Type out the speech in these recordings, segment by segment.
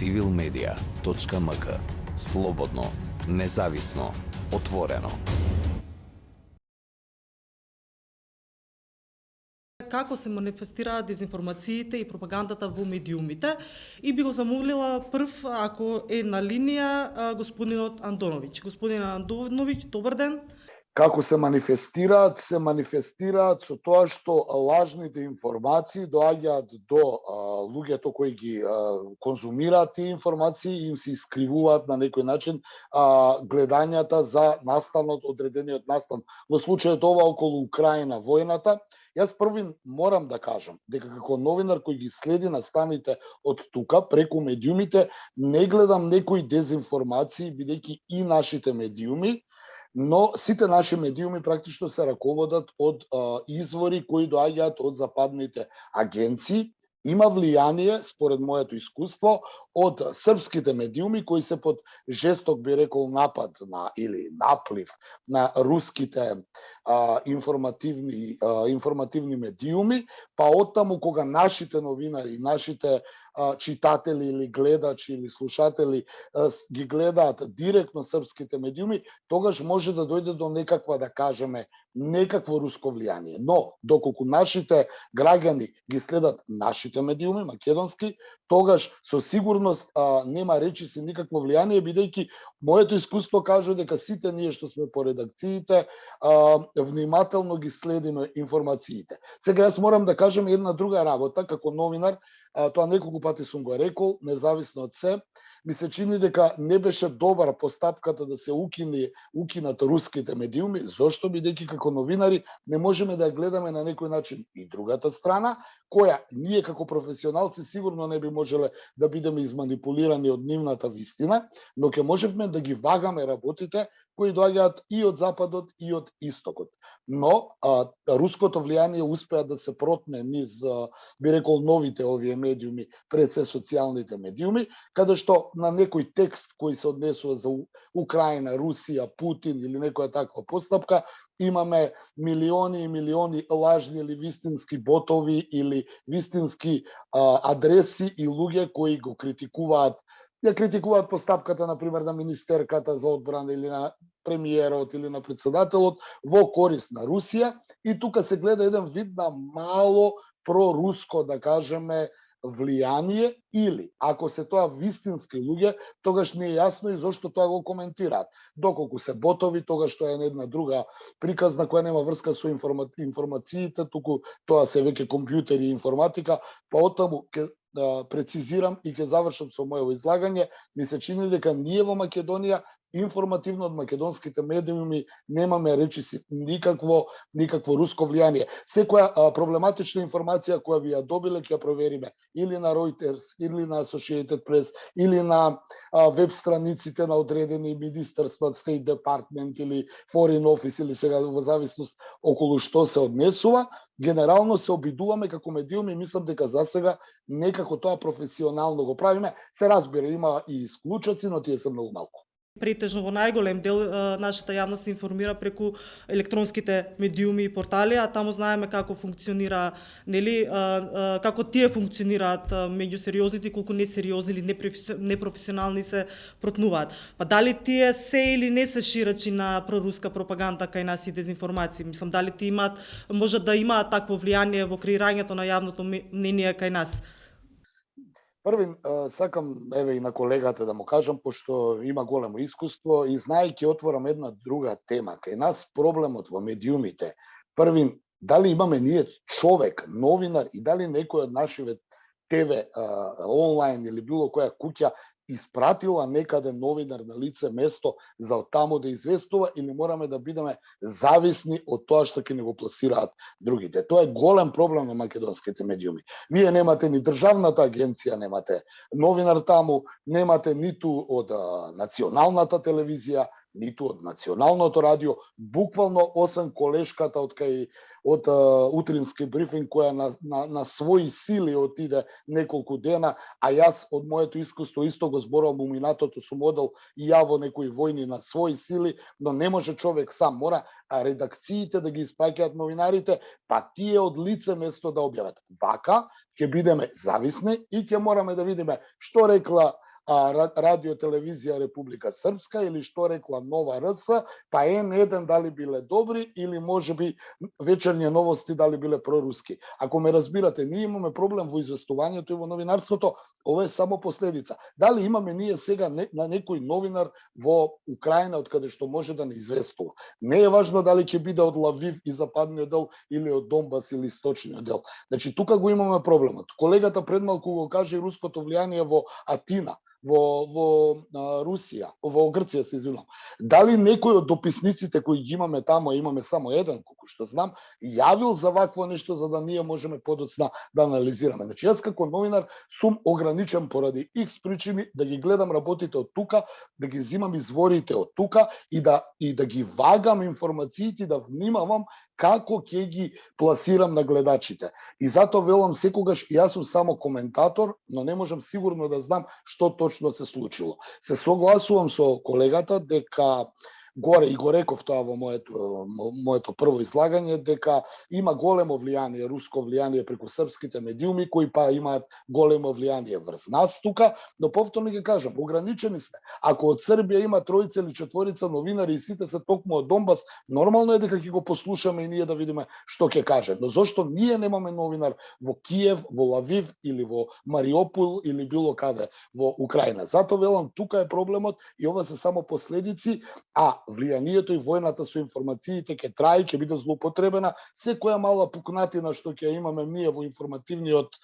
civilmedia.mk. Слободно, независно, отворено. Како се манифестираат дезинформациите и пропагандата во медиумите, и би го замолила прв, ако е на линија, господинот Андоновиќ. Господин Андоновиќ, добар ден. Како се манифестираат? Се манифестираат со тоа што лажните информации доаѓаат до луѓето кои ги конзумираат тие информации и им се искривуваат на некој начин гледањата за настанот, одредениот настан. Во случајот ова околу Украина, војната, јас први морам да кажам дека како новинар кој ги следи настаните од тука преку медиумите, не гледам некои дезинформации, бидејќи и нашите медиуми, но сите наши медиуми практично се раководат од извори кои доаѓаат од западните агенции. Има влијание, според моето искуство, од српските медиуми кои се под жесток, би рекол, напад на или наплив на руските информативни медиуми, па оттаму кога нашите новинари, нашите читатели или гледачи или слушатели ги гледаат директно српските медиуми, тогаш може да дојде до некаква, да кажеме, некакво руско влијание. Но, доколку нашите граѓани ги следат нашите медиуми, македонски, тогаш со сигурност нема речиси никакво влијание, бидејќи моето искуство кажува дека сите ние што сме по редакциите внимателно ги следиме информациите. Сега јас морам да кажем една друга работа како новинар, тоа неколку пати сум го рекол, независно од се, ми се чини дека не беше добра постапката да се укинат руските медиуми. Зошто? Бидејќи како новинари не можеме да ја гледаме на некој начин и другата страна, која ние како професионалци сигурно не би можеле да бидеме изманипулирани од нивната вистина, но ќе можеме да ги вагаме работите кои доаѓаат и од западот и од истокот. Но руското влијание успеа да се протне низ, би рекол, новите овие медиуми, пред се социјалните медиуми, каде што на некој текст кој се однесува за Украина, Русија, Путин или некоја таква постапка, имаме милиони и милиони лажни или вистински ботови или вистински адреси и луѓе кои го критикуваат. Ја критикуваат постапката, например, на министерката за одбрана или на премиерот или на председателот во корист на Русија, и тука се гледа еден вид на мало проруско, да кажеме, влијание, или ако се тоа вистински луѓе, тогаш не е јасно и зошто тоа го коментираат. Доколку се ботови, тогаш тоа е една друга приказна која нема врска со информациите, туку тоа се веќе компјутери и информатика, па оттаму ќе прецизирам и ќе завршам со моето излагање. Ми се чини дека ние во Македонија информативно од македонските медиуми немаме речиси никакво руско влијание. Секоја проблематична информација која би ја добиле, ќе ја провериме или на Reuters, или на Associated Press, или на веб страниците на одредени министерства, State Department или Foreign Office, или сега во зависност околу што се однесува. Генерално се обидуваме како медиуми, мислам дека за сега некако тоа професионално го правиме. Се разбира, има и исклучоци, но тие се многу малку. Претежно во најголем дел нашата јавност се информира преку електронските медиуми и портали, а таму знаеме како функционира, нели, како тие функционираат меѓу сериозните, колку несериозни или непрофесионални се протнуваат. Па дали тие се или не се ширачи на проруска пропаганда кај нас и дезинформации? Мислам, дали тие можат да имаат такво влијание во креирањето на јавното мнение кај нас? Први, сакам еве и на колегата да му кажам, пошто има големо искуство и знаејќи отворам една друга тема. Кај нас проблемот во медиумите, први, дали имаме ние човек, новинар, и дали некој од нашиве ТВ онлайн или било која куќа испратила некаде новинар на лице место за оттаму да известува, или мораме да бидеме зависни од тоа што ќе ни го пласираат другите. Тоа е голем проблем на македонските медиуми. Вие немате ни државната агенција, немате новинар таму, немате ниту од националната телевизија, ниту од националното радио, буквално освен колешката од утрински брифинг која на своји сили отиде неколку дена, а јас од моето искуство исто го зборувам у минатото, сум одел и ја во некои војни на своји сили, но не може човек сам, мора редакциите да ги испраќаат новинарите, па тие од лице место да објават. Вака ќе бидеме зависни и ќе мораме да видиме што рекла Радио Телевизија Република Српска или што рекла Нова РС, па N1 дали биле добри или можеби вечерни новости дали биле проруски. Ако ме разбирате, ние имаме проблем во известувањето и во новинарството, ова е само последица. Дали имаме ние сега на некој новинар во Украина од каде што може да не известува? Не е важно дали ќе биде од Лавив и западниот дел или од Донбас или источниот дел. Значи тука го имаме проблемот. Колегата пред малку го каже и руското влијание во Атина, во Русија, во Грција се извинувам. Дали некој од дописниците кои ги имаме таму, имаме само еден, колку што знам, јавил за вакво нешто за да ние можеме подоцна да анализираме. Значи јас како новинар сум ограничен поради X причини да ги гледам работите од тука, да ги взимам изворите од тука и да ги вагам информациите, да внимавам како ќе ги пласирам на гледачите. И затоа велам секогаш јас сум само коментатор, но не можам сигурно да знам што точно се случило. Се согласувам со колегата дека горе и го реков тоа во моето прво излагање, дека има големо влијание, руско влијание преку српските медиуми, кои па имаат големо влијание врз нас тука, но повторно ги кажам, ограничени сме. Ако од Србија има тројца или четворица новинари и сите се токму од Донбас, нормално е дека ќе го послушаме и ние да видиме што ќе каже. Но зошто ние немаме новинар во Киев, во Лавив или во Мариупол или било каде во Украина? Затоа велам, тука е проблемот и ова се само последици, влијанието и војната со информациите ќе трае, ќе биде злоупотребена. Секоја мала пукнатина што ќе имаме ние во информативниот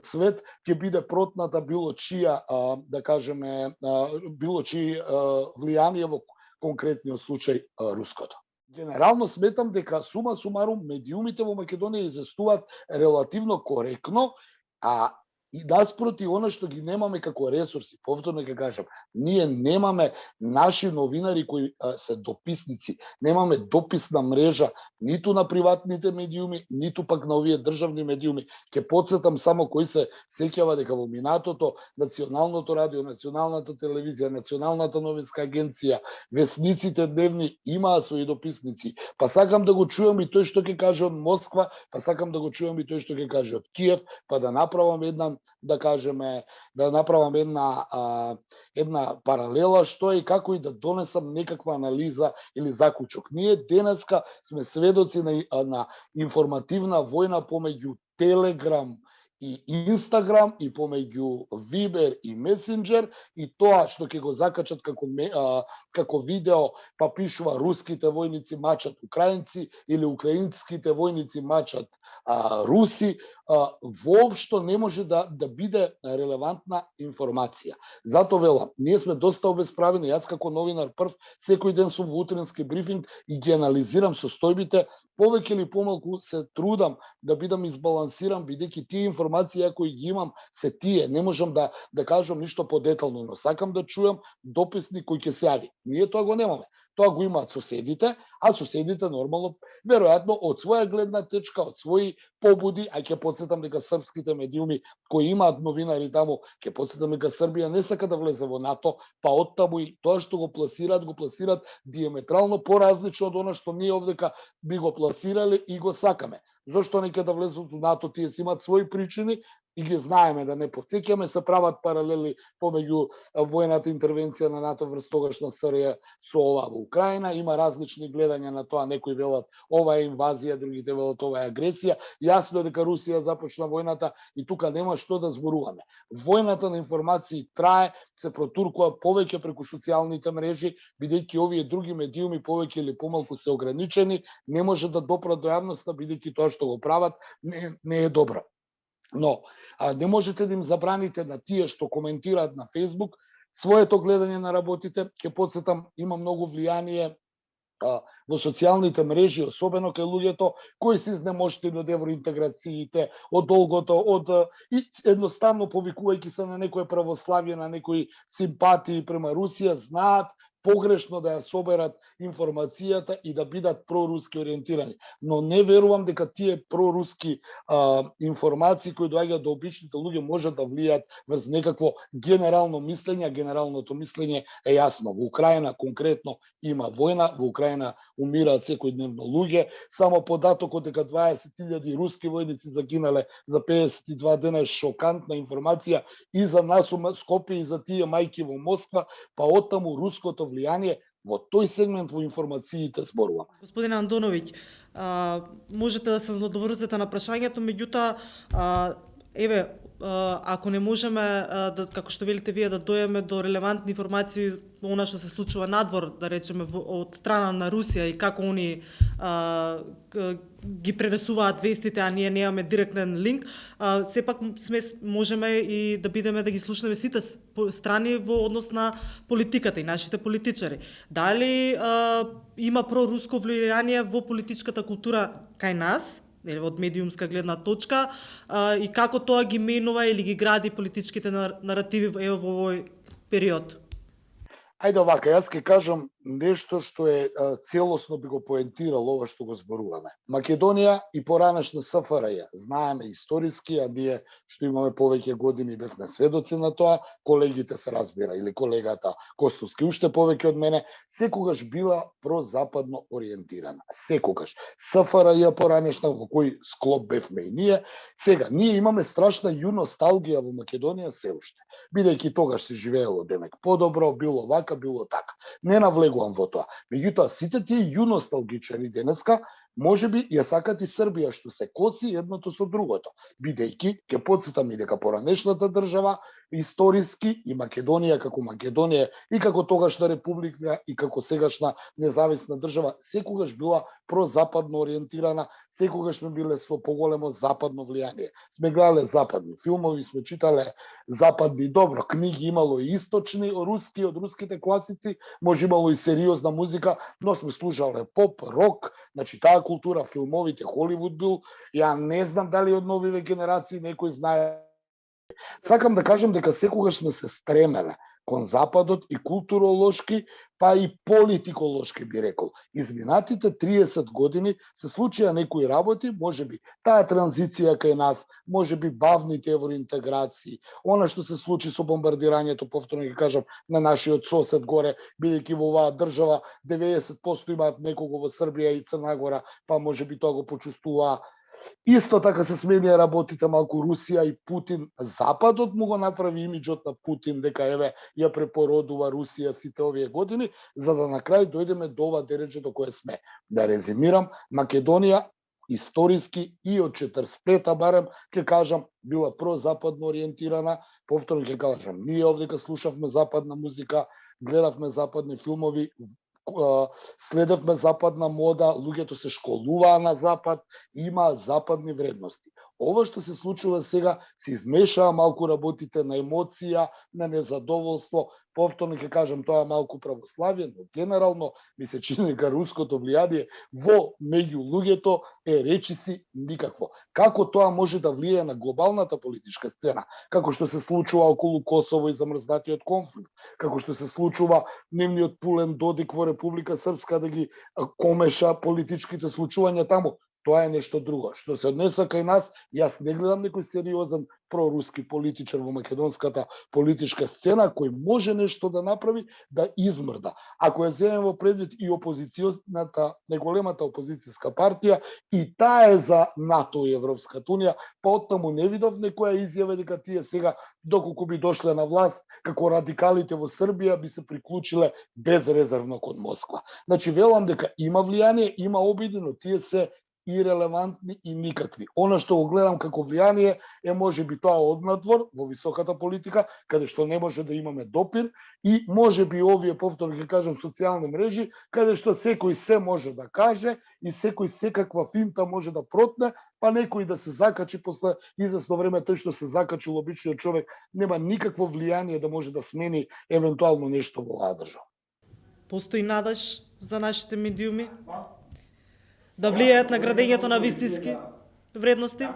свет ќе биде протната било чија, да кажеме, било чија влијание во конкретниот случај руското. Генерално сметам дека сума сумарум медиумите во Македонија известуваат релативно коректно, и наспроти она што ги немаме како ресурси, повторно ќе кажам, ние немаме наши новинари кои се дописници, немаме дописна мрежа ниту на приватните медиуми, ниту пак на овие државни медиуми. Ќе потсетам само кои се сеќава дека во минатото Националното радио, Националната телевизија, Националната новинска агенција, весниците дневни имаа своји дописници. Па сакам да го чујам и тој што ќе каже од Москва, па сакам да го чујам и тој што ќе каже од Киев, па да направам една паралела што и како и да донесам некаква анализа или заклучок. Ние денеска сме сведоци на информативна војна помеѓу Телеграм и Инстаграм и помеѓу Вибер и Месенџер, и тоа што ќе го закачат како видео, па пишува руските војници мачат украинци или украинските војници мачат руси, воопшто не може да биде релевантна информација. Зато велам, ние сме доста обесправени. Јас како новинар прв секој ден сум во утренски брифинг и ги анализирам состојбите, повеќе или помалку се трудам да бидам избалансиран, бидејќи тие информации кои ги имам се тие, не можам да кажам ништо подетално, но сакам да чујам дописник кој ќе се јави. Ние тоа го немаме. Тоа го имаат соседите, а соседите нормално, веројатно од своја гледна течка, од своји побуди, а ќе потсетам дека српските медиуми кои имаат новинари таму, ќе потсетам дека Србија не сака да влезе во НАТО, па оттаму и тоа што го пласираат диаметрално поразлично од она што ние овдека би го пласирале и го сакаме. Зошто не ќе да влезат во НАТО, тие си имаат своји причини и ги знаеме, да не потсеќаме, се прават паралели помеѓу војната интервенција на НАТО врз тогашна СРЈ со ова во Украина. Има различни гледања на тоа, некои велат ова е инвазија, другите велат ова е агресија. Јасно е дека Русија започна војната и тука нема што да зборуваме. Војната на информации трае, се протуркува повеќе преку социјалните мрежи, бидејќи овие други медиуми повеќе или помалку се ограничени, не може да допрат до јавноста, бидејќи тоа што го прават не е добро. Но не можете да им забраните на тие што коментираат на Facebook своето гледање на работите. Ќе потсетам, има многу влијание во социјалните мрежи, особено кај луѓето кои се изнемоштени од евроинтеграциите, од долгото, и едноставно повикувајќи се на некое православие, на некои симпатии према Русија, знаат погрешно да ја соберат информацијата и да бидат проруски ориентирани. Но не верувам дека тие проруски информации кои доаѓаат до обичните луѓе можат да влијаат врз некакво генерално мислење, а генералното мислење е јасно. Во Украина конкретно има војна, во Украина умираат секојдневно луѓе, само податокот дека 20.000 руски војници загинале за 52 дена е шокантна информација и за нас у Скопје и за тие мајки во Москва, па оттаму руското влијание во тој сегмент во информациите зборувам. Господине Андоновиќ, можете да се надоврзете на прашањето, меѓутоа, еве, ако не можеме, како што велите вие, да дојдеме до релевантни информации она што се случува надвор, да речеме, од страна на Русија и како они ги пренесуваат вестите, а ние немаме директен линк, сепак можеме и да бидеме да ги слушнеме сите страни во однос на политиката и нашите политичари. Дали има проруско влијание во политичката култура кај нас, од медиумска гледна точка, и како тоа ги менува или ги гради политичките наративи во овој период? Ајде овака, јас ќе кажам нешто што е целосно би го поентирал ова што го зборуваме. Македонија и поранешна СФРЈ, знаеме историски, а ние што имаме повеќе години бевме сведоци на тоа, колегите се разбира, или колегата Костовски уште повеќе од мене, секогаш била прозападно ориентирана. Секогаш. СФРЈ поранешна, во кој склоп бевме и ние. Сега, ние имаме страшна носталгија во Македонија се уште. Бидејќи тогаш се живеело демек подобро, било вака, било така. Не навлегувам во тоа. Меѓутоа, сите тие носталгичари денеска можеби ја сакат и Србија што се коси едното со другото. Бидејќи, ќе потсетам и дека поранешната држава, историски и Македонија како Македонија и како тогашна република и како сегашна независна држава, секогаш била прозападно ориентирана, секогаш сме биле со поголемо западно влијание. Сме гледале западни филмови, сме читале западни, добро, книги имало и источни, руски, од руските класици, може имало и сериозна музика, но сме слушале поп, рок, значи таа култура, филмовите, Холивуд бил, ја не знам дали од новиве генерации некој знае. Сакам да кажам дека секогаш сме се стремеле кон Западот и културолошки, па и политиколошки би рекол. Изминатите 30 години се случија некои работи, можеби таа транзиција кај нас, можеби бавните евроинтеграции, она што се случи со бомбардирањето, повторно ќе кажам, на нашиот сосед горе, бидејќи во оваа држава 90% имаат некого во Србија и Црна Гора, па можеби тоа го почувствуваа. Исто така се сменија работите малку Русија и Путин. Западот му го направи имиџот на Путин дека еве ја препородува Русија сите овие години, за да на крај дојдеме до ова дереже до кое сме. Да резимирам, Македонија историски и од 45-та барем ќе кажам била прозападно ориентирана. Повторно ќе кажам, ние овдека слушавме западна музика, гледавме западни филмови, следевме западна мода, луѓето се школуваа на запад, има западни вредности. Ова што се случува сега се измешаа малку работите на емоција, на незадоволство. Повторно ќе кажам, тоа е малку православие, но генерално ми се чини дека руското влијание во меѓу луѓето е речиси никакво. Како тоа може да влијае на глобалната политичка сцена, како што се случува околу Косово и замрзнатиот конфликт, како што се случува нивниот Пулен Додик во Република Српска да ги комеша политичките случувања таму. Тоа е нешто друго. Што се однеса кај нас, јас не гледам некој сериозен проруски политичар во македонската политичка сцена кој може нешто да направи да измрда. Ако ја земеме во предвид и опозиционата, неголемата опозицијска партија, и таа е за НАТО и Европската унија, па оттаму не видов некоја изјава дека тие сега, доколку би дошле на власт, како радикалите во Србија би се приклучиле безрезервно кон Москва. Значи, велам дека има влијание, има обиди, но тие се ирелевантни и никакви. Она што го гледам како влијание е можеби тоа од надвор во високата политика, каде што не може да имаме допир, и можеби овие, повторно ќе кажам, социјални мрежи, каде што секој се може да каже и секој секаква финта може да протне, па некој да се закачи после извесно време. Тој што се закачил обичниот човек нема никакво влијание да може да смени евентуално нешто во оваа држава. Постои надеж за нашите медиуми да влијаат на градењето на вистински вредности?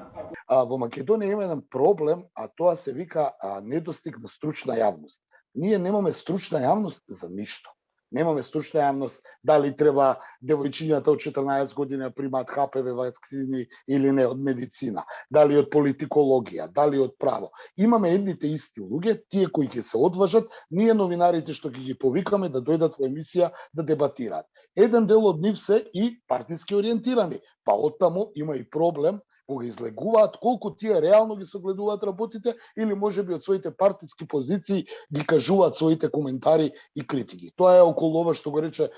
Во Македонија има еден проблем, а тоа се вика недостиг на стручна јавност. Ние немаме стручна јавност за ништо. Немаме стручна јавност дали треба девојчињата од 14 години да примаат ХПВ вакцини или не од медицина, дали од политикологија, дали од право. Имаме едните исти луѓе, тие кои ќе се одважат, ние новинарите што ќе ги повикаме да дојдат во емисија да дебатираат. Еден дел од нив се и партиски ориентирани, па оттаму има и проблем кога излегуваат колку тие реално ги согледуваат работите или можеби од своите партиски позиции ги кажуваат своите коментари и критики. Тоа е околу ова што го рече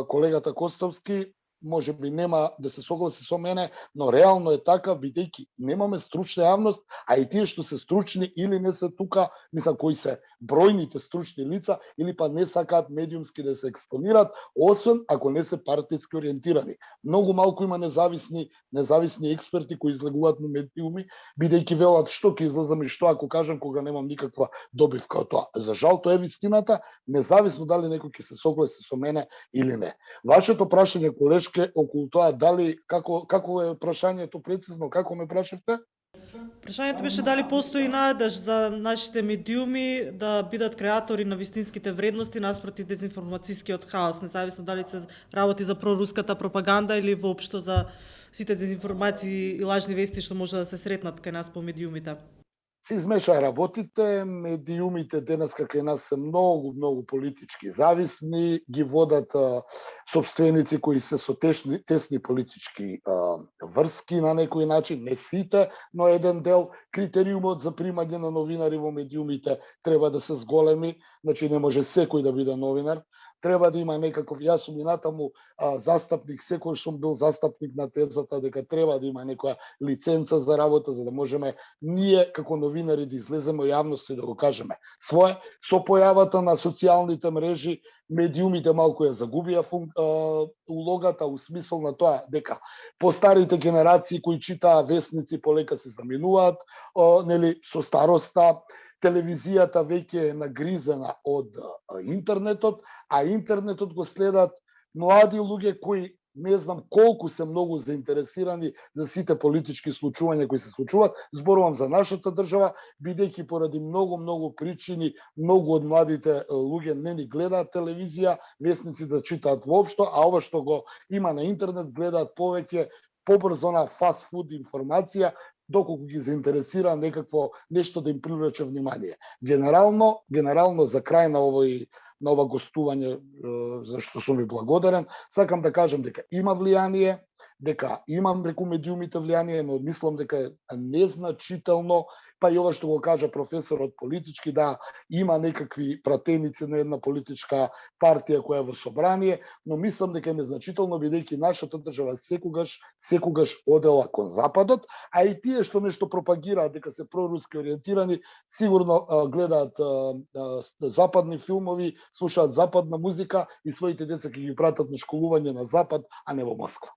колегата Костовски, може би нема да се согласи со мене, но реално е така, бидејќи немаме стручна јавност, а и тие што се стручни или не се тука, мислам кои се бројните стручни лица, или па не сакаат медиумски да се експонираат, освен ако не се партиски ориентирани. Многу малку има независни експерти кои излегуваат на медиуми, бидејќи велат што ќе излезам и што ако кажам кога немам никаква добивка од тоа. За жал тоа е вистината, независно дали некој ќе се согласи со мене или не. Вашето прашање, колешке, околу тоа дали како е прашањето прецизно, како ме прашавте? Прашањето беше дали постои надеж за нашите медиуми да бидат креатори на вистинските вредности наспроти дезинформацијскиот хаос, независно дали се работи за проруската пропаганда или воопшто за сите дезинформации и лажни вести што може да се сретнат кај нас по медиумите. Се измеша работите, медиумите денеска кај нас се многу политички зависни, ги водат собственици кои се со тесни политички врски на некој начин, не сите, но еден дел. Критериумот за примање на новинари во медиумите треба да се зголеми, значи не може секој да биде новинар. Треба да има некаков, јас сум и натаму застапник, секој сум бил застапник на тезата дека треба да има некоја лиценца за работа, за да можеме ние како новинари да излеземе во јавност и да го кажеме свое. Со појавата на социјалните мрежи, медиумите малку ја загубија улогата у смисол на тоа дека постарите генерации кои читаа весници полека се заменуваат, нели, со староста. Телевизијата веќе е нагризена од интернетот, а интернетот го следат млади луѓе кои не знам колку се многу заинтересирани за сите политички случувања кои се случуваат. Зборувам за нашата држава, бидејќи поради многу причини, многу од младите луѓе не ни гледаат телевизија, весници да читаат воопшто, а ова што го има на интернет гледаат повеќе побрзо на фаст фуд информација, доколку ги заинтересира некакво нешто да им привлече внимание. Генерално за крај на ова гостување, за што сум ви благодарен, сакам да кажам дека има влијание, дека имам преку медиумите влијание, но мислам дека е незначително, па и ова што го кажа професорот политички, да има некакви пратеници на една политичка партија која е во собрание, но мислам дека е незначително бидејќи нашата држава секогаш одела кон западот, а и тие што нешто пропагираат дека се проруски ориентирани, сигурно гледаат западни филмови, слушаат западна музика и своите деца ќе ги пратат на школување на запад, а не во Москва.